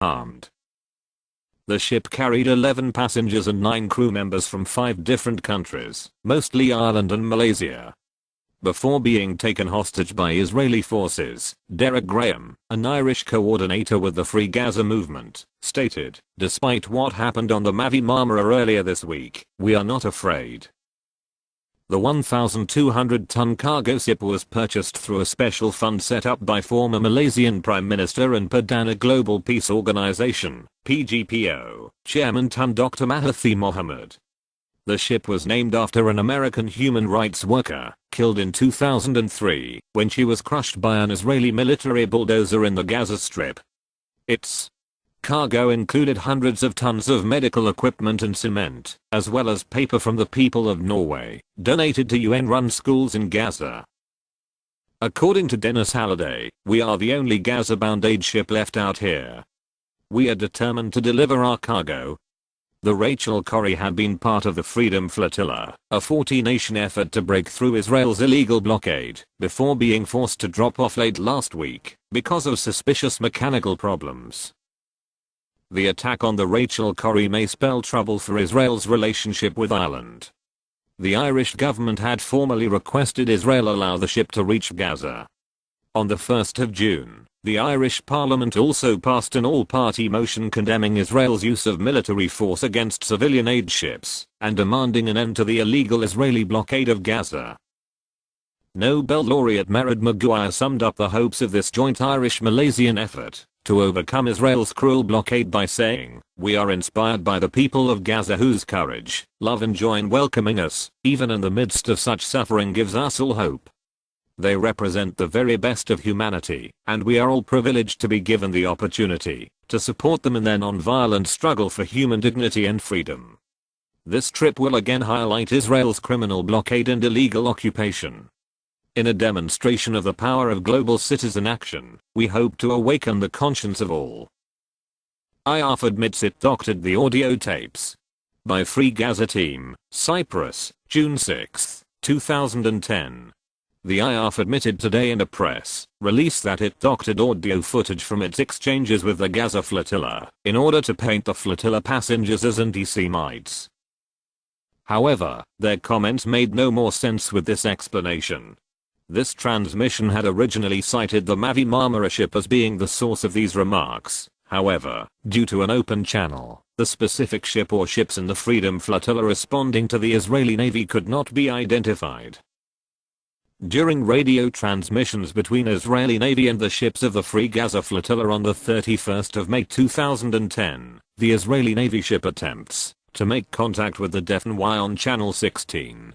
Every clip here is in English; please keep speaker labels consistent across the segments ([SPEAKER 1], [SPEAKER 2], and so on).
[SPEAKER 1] armed. The ship carried 11 passengers and 9 crew members from 5 different countries, mostly Ireland and Malaysia. Before being taken hostage by Israeli forces, Derek Graham, an Irish coordinator with the Free Gaza movement, stated, "Despite what happened on the Mavi Marmara earlier this week, we are not afraid." The 1,200-ton cargo ship was purchased through a special fund set up by former Malaysian Prime Minister and Perdana Global Peace Organization, PGPO, Chairman Tun Dr. Mahathir Mohamad. The ship was named after an American human rights worker, killed in 2003, when she was crushed by an Israeli military bulldozer in the Gaza Strip. Its cargo included hundreds of tons of medical equipment and cement, as well as paper from the people of Norway, donated to UN-run schools in Gaza. According to Dennis Halliday, "We are the only Gaza-bound aid ship left out here. We are determined to deliver our cargo." The Rachel Corrie had been part of the Freedom Flotilla, a 40-nation effort to break through Israel's illegal blockade, before being forced to drop off late last week because of suspicious mechanical problems. The attack on the Rachel Corrie may spell trouble for Israel's relationship with Ireland. The Irish government had formally requested Israel allow the ship to reach Gaza. On the 1st of June, the Irish Parliament also passed an all-party motion condemning Israel's use of military force against civilian aid ships, and demanding an end to the illegal Israeli blockade of Gaza. Nobel laureate Mered Maguire summed up the hopes of this joint Irish-Malaysian effort to overcome Israel's cruel blockade by saying, "We are inspired by the people of Gaza whose courage, love and joy in welcoming us, even in the midst of such suffering, gives us all hope. They represent the very best of humanity, and we are all privileged to be given the opportunity to support them in their non-violent struggle for human dignity and freedom." This trip will again highlight Israel's criminal blockade and illegal occupation. In a demonstration of the power of global citizen action, we hope to awaken the conscience of all. IAF admits it doctored the audio tapes. By Free Gaza Team, Cyprus, June 6, 2010. The IAF admitted today in a press release that it doctored audio footage from its exchanges with the Gaza flotilla, in order to paint the flotilla passengers as anti-Semites. However, their comments made no more sense with this explanation. This transmission had originally cited the Mavi Marmara ship as being the source of these remarks. However, due to an open channel, the specific ship or ships in the Freedom Flotilla responding to the Israeli Navy could not be identified. During radio transmissions between Israeli Navy and the ships of the Free Gaza Flotilla on the 31st of May 2010, the Israeli Navy ship attempts to make contact with the deaf Y on channel 16.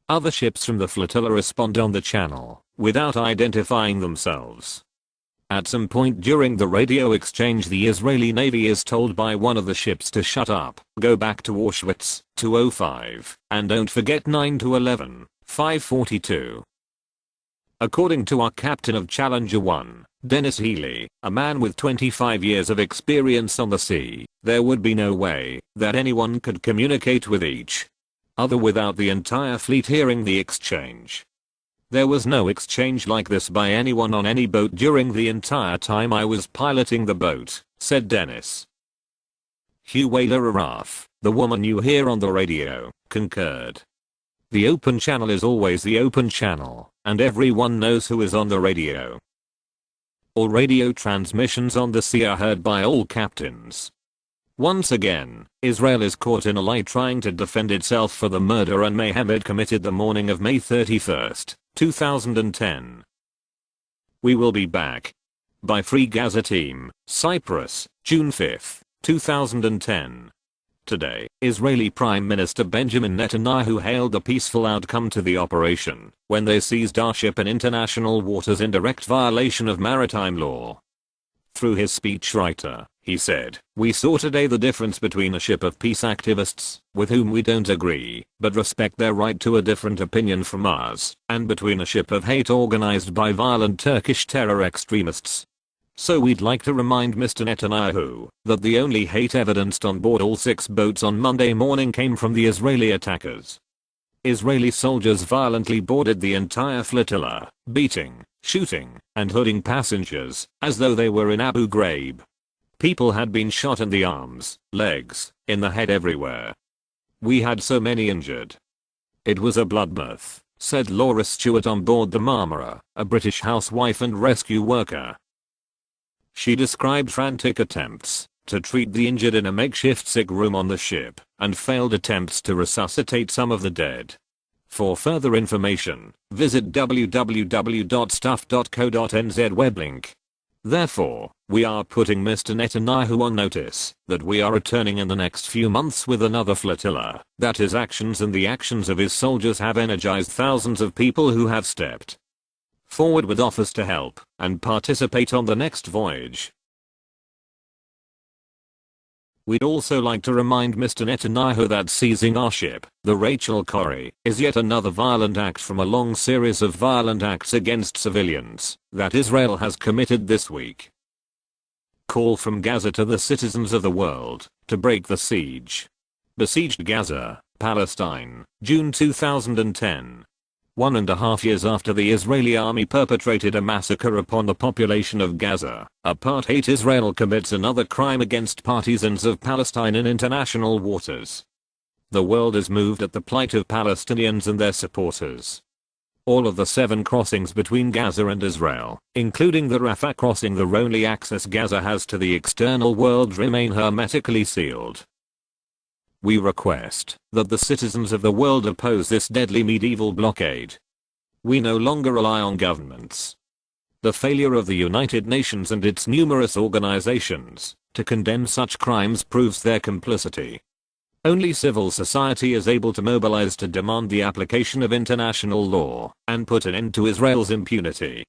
[SPEAKER 1] Other ships from the flotilla respond on the channel, without identifying themselves. At some point during the radio exchange, the Israeli Navy is told by one of the ships to shut up, go back to Auschwitz, 205, and don't forget 9 to 11, 542. According to our captain of Challenger 1, Dennis Healy, a man with 25 years of experience on the sea, there would be no way that anyone could communicate with each other without the entire fleet hearing the exchange. There was no exchange like this by anyone on any boat during the entire time I was piloting the boat, said Dennis. Huwaila Araf, the woman you hear on the radio, concurred. The open channel is always the open channel, and everyone knows who is on the radio. All radio transmissions on the sea are heard by all captains. Once again, Israel is caught in a lie trying to defend itself for the murder and mayhem it committed the morning of May 31st, 2010. We will be back. By Free Gaza Team, Cyprus, June 5, 2010. Today, Israeli Prime Minister Benjamin Netanyahu hailed a peaceful outcome to the operation when they seized our ship in international waters in direct violation of maritime law. Through his speechwriter, he said, "We saw today the difference between a ship of peace activists, with whom we don't agree, but respect their right to a different opinion from ours, and between a ship of hate organized by violent Turkish terror extremists. So we'd like to remind Mr. Netanyahu that the only hate evidenced on board all 6 boats on Monday morning came from the Israeli attackers. Israeli soldiers violently boarded the entire flotilla, beating, shooting, and hooding passengers, as though they were in Abu Ghraib. People had been shot in the arms, legs, in the head, everywhere. We had so many injured. It was a bloodbath, said Laura Stewart on board the Marmara, a British housewife and rescue worker. She described frantic attempts to treat the injured in a makeshift sick room on the ship, and failed attempts to resuscitate some of the dead. For further information, visit www.stuff.co.nz weblink. Therefore, we are putting Mr. Netanyahu on notice that we are returning in the next few months with another flotilla, that his actions and the actions of his soldiers have energized thousands of people who have stepped forward with offers to help and participate on the next voyage. We'd also like to remind Mr. Netanyahu that seizing our ship, the Rachel Corrie, is yet another violent act from a long series of violent acts against civilians that Israel has committed this week. Call from Gaza to the citizens of the world to break the siege. Besieged Gaza, Palestine, June 2010. 1.5 years after the Israeli army perpetrated a massacre upon the population of Gaza, apartheid Israel commits another crime against partisans of Palestine in international waters. The world is moved at the plight of Palestinians and their supporters. All of the 7 crossings between Gaza and Israel, including the Rafah crossing, the only access Gaza has to the external world, remain hermetically sealed. We request that the citizens of the world oppose this deadly medieval blockade. We no longer rely on governments. The failure of the United Nations and its numerous organizations to condemn such crimes proves their complicity. Only civil society is able to mobilize to demand the application of international law and put an end to Israel's impunity.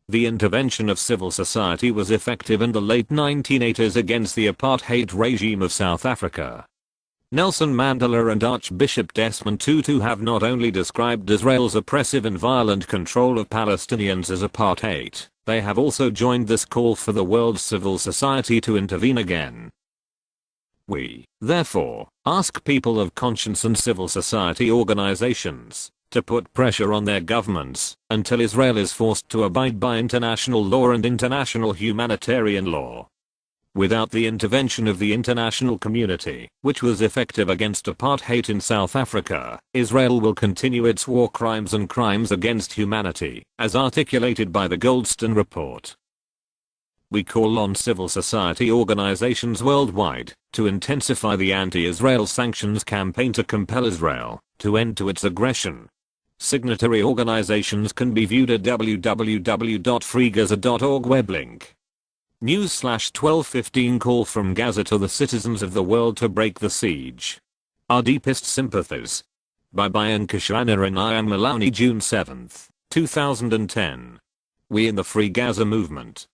[SPEAKER 1] The intervention of civil society was effective in the late 1980s against the apartheid regime of South Africa. Nelson Mandela and Archbishop Desmond Tutu have not only described Israel's oppressive and violent control of Palestinians as apartheid, they have also joined this call for the world's civil society to intervene again. We, therefore, ask people of conscience and civil society organizations to put pressure on their governments until Israel is forced to abide by international law and international humanitarian law. Without the intervention of the international community, which was effective against apartheid in South Africa, Israel will continue its war crimes and crimes against humanity, as articulated by the Goldstone Report. We call on civil society organizations worldwide to intensify the anti-Israel sanctions campaign to compel Israel to end to its aggression. Signatory organizations can be viewed at www.freegaza.org weblink. News/1215 Call from Gaza to the citizens of the world to break the siege. Our deepest sympathies. By Bayan Kashana and I am Malani, June 7, 2010. We in the Free Gaza movement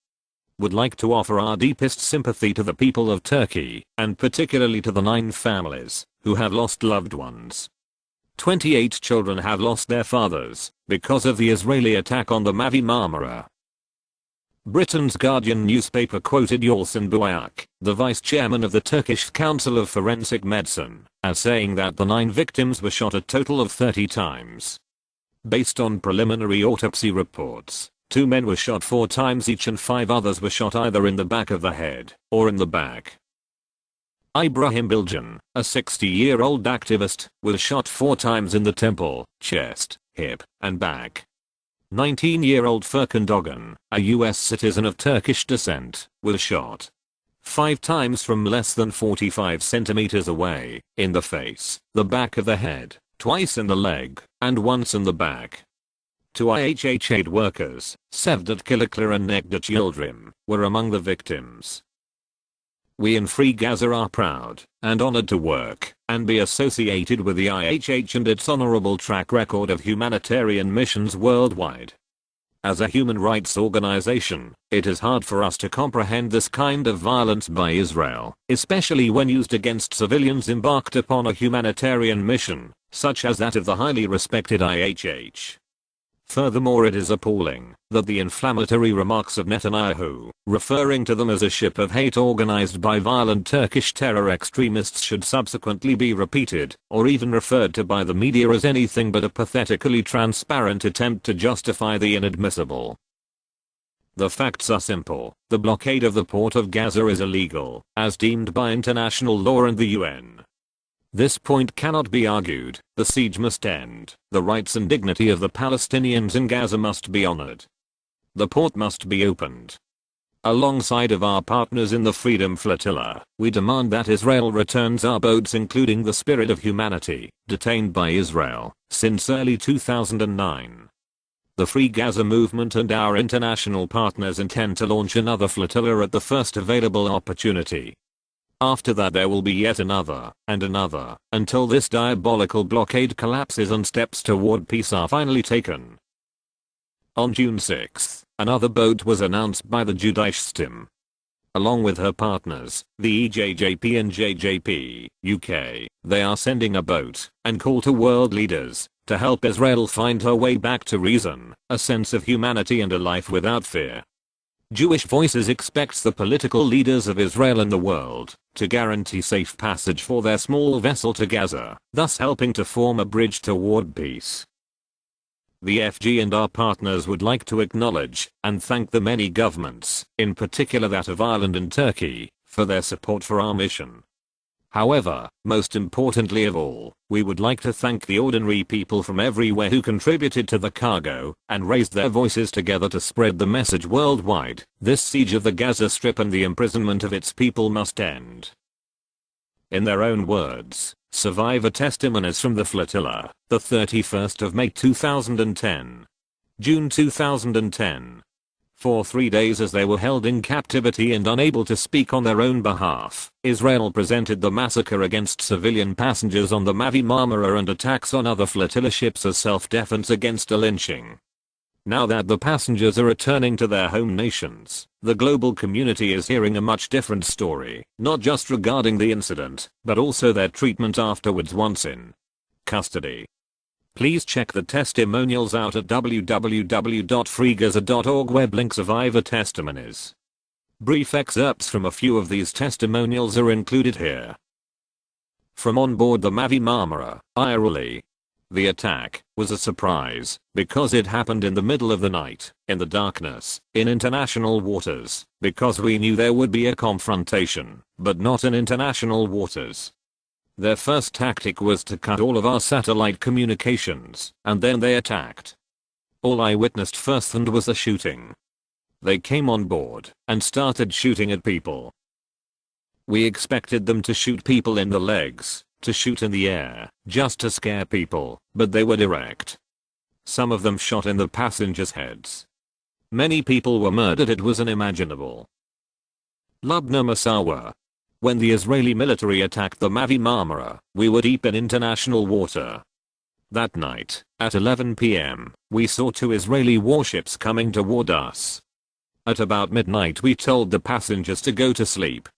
[SPEAKER 1] would like to offer our deepest sympathy to the people of Turkey, and particularly to the 9 families who have lost loved ones. 28 children have lost their fathers because of the Israeli attack on the Mavi Marmara. Britain's Guardian newspaper quoted Yalçın Buyak, the vice chairman of the Turkish Council of Forensic Medicine, as saying that the 9 victims were shot a total of 30 times. Based on preliminary autopsy reports, 2 men were shot 4 times each and 5 others were shot either in the back of the head or in the back. Ibrahim Bilgen, a 60-year-old activist, was shot 4 times in the temple, chest, hip, and back. 19-year-old Furkan Dogan, a US citizen of Turkish descent, was shot 5 times from less than 45 centimeters away, in the face, the back of the head, twice in the leg, and once in the back. 2 IHH aid workers, Sevdat Kilikler and Nekdat Yildirim, were among the victims. We in Free Gaza are proud and honored to work and be associated with the IHH and its honorable track record of humanitarian missions worldwide. As a human rights organization, it is hard for us to comprehend this kind of violence by Israel, especially when used against civilians embarked upon a humanitarian mission, such as that of the highly respected IHH. Furthermore, it is appalling that the inflammatory remarks of Netanyahu, referring to them as a ship of hate organized by violent Turkish terror extremists, should subsequently be repeated, or even referred to by the media as anything but a pathetically transparent attempt to justify the inadmissible. The facts are simple. The blockade of the port of Gaza is illegal, as deemed by international law and the UN. This point cannot be argued. The siege must end. The rights and dignity of the Palestinians in Gaza must be honored. The port must be opened. Alongside of our partners in the Freedom Flotilla, we demand that Israel returns our boats, including the Spirit of Humanity, detained by Israel since early 2009. The Free Gaza movement and our international partners intend to launch another flotilla at the first available opportunity. After that there will be yet another, and another, until this diabolical blockade collapses and steps toward peace are finally taken. On June 6, another boat was announced by the Judaischstim. Along with her partners, the EJJP and JJP, UK, they are sending a boat, and call to world leaders, to help Israel find her way back to reason, a sense of humanity and a life without fear. Jewish Voices expects the political leaders of Israel and the world to guarantee safe passage for their small vessel to Gaza, thus helping to form a bridge toward peace. The FG and our partners would like to acknowledge and thank the many governments, in particular that of Ireland and Turkey, for their support for our mission. However, most importantly of all, we would like to thank the ordinary people from everywhere who contributed to the cargo and raised their voices together to spread the message worldwide. This siege of the Gaza Strip and the imprisonment of its people must end. In their own words, survivor testimonies from the flotilla, the 31st of May 2010. June 2010. For 3 days as they were held in captivity and unable to speak on their own behalf, Israel presented the massacre against civilian passengers on the Mavi Marmara and attacks on other flotilla ships as self-defense against a lynching. Now that the passengers are returning to their home nations, the global community is hearing a much different story, not just regarding the incident, but also their treatment afterwards once in custody. Please check the testimonials out at www.freegaza.org, web link survivor testimonies. Brief excerpts from a few of these testimonials are included here. From on board the Mavi Marmara, Iruli. The attack was a surprise because it happened in the middle of the night, in the darkness, in international waters, because we knew there would be a confrontation, but not in international waters. Their first tactic was to cut all of our satellite communications, and then they attacked. All I witnessed firsthand was a shooting. They came on board and started shooting at people. We expected them to shoot people in the legs, to shoot in the air, just to scare people, but they were direct. Some of them shot in the passengers' heads. Many people were murdered. It was unimaginable. Lubna Masawa. When the Israeli military attacked the Mavi Marmara, we were deep in international water. That night, at 11 p.m., we saw 2 Israeli warships coming toward us. At about midnight we told the passengers to go to sleep.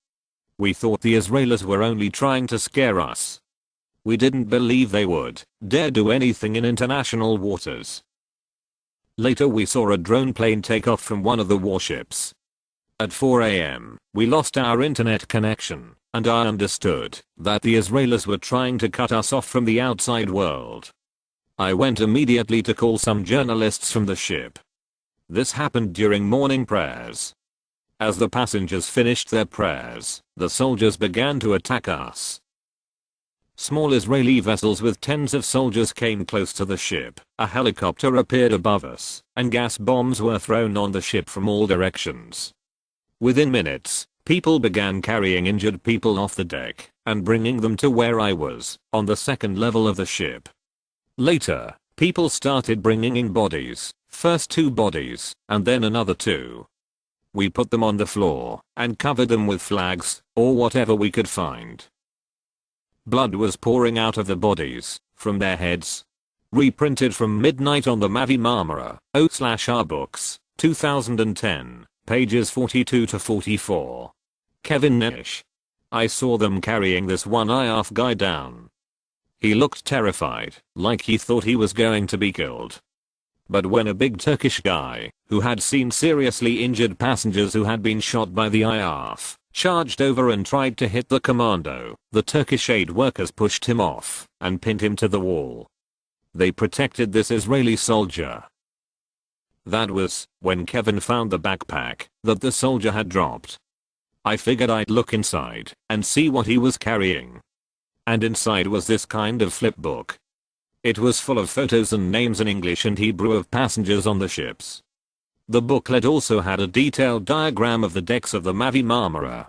[SPEAKER 1] We thought the Israelis were only trying to scare us. We didn't believe they would dare do anything in international waters. Later we saw a drone plane take off from one of the warships. At 4 a.m., we lost our internet connection, and I understood that the Israelis were trying to cut us off from the outside world. I went immediately to call some journalists from the ship. This happened during morning prayers. As the passengers finished their prayers, the soldiers began to attack us. Small Israeli vessels with tens of soldiers came close to the ship, a helicopter appeared above us, and gas bombs were thrown on the ship from all directions. Within minutes, people began carrying injured people off the deck and bringing them to where I was, on the second level of the ship. Later, people started bringing in bodies, first 2 bodies, and then another 2. We put them on the floor and covered them with flags, or whatever we could find. Blood was pouring out of the bodies, from their heads. Reprinted from Midnight on the Mavi Marmara, /our books, 2010. Pages 42 to 44. Kevin Nish. I saw them carrying this one IAF guy down. He looked terrified, like he thought he was going to be killed. But when a big Turkish guy, who had seen seriously injured passengers who had been shot by the IAF, charged over and tried to hit the commando, the Turkish aid workers pushed him off and pinned him to the wall. They protected this Israeli soldier. That was when Kevin found the backpack that the soldier had dropped. I figured I'd look inside and see what he was carrying. And inside was this kind of flip book. It was full of photos and names in English and Hebrew of passengers on the ships. The booklet also had a detailed diagram of the decks of the Mavi Marmara,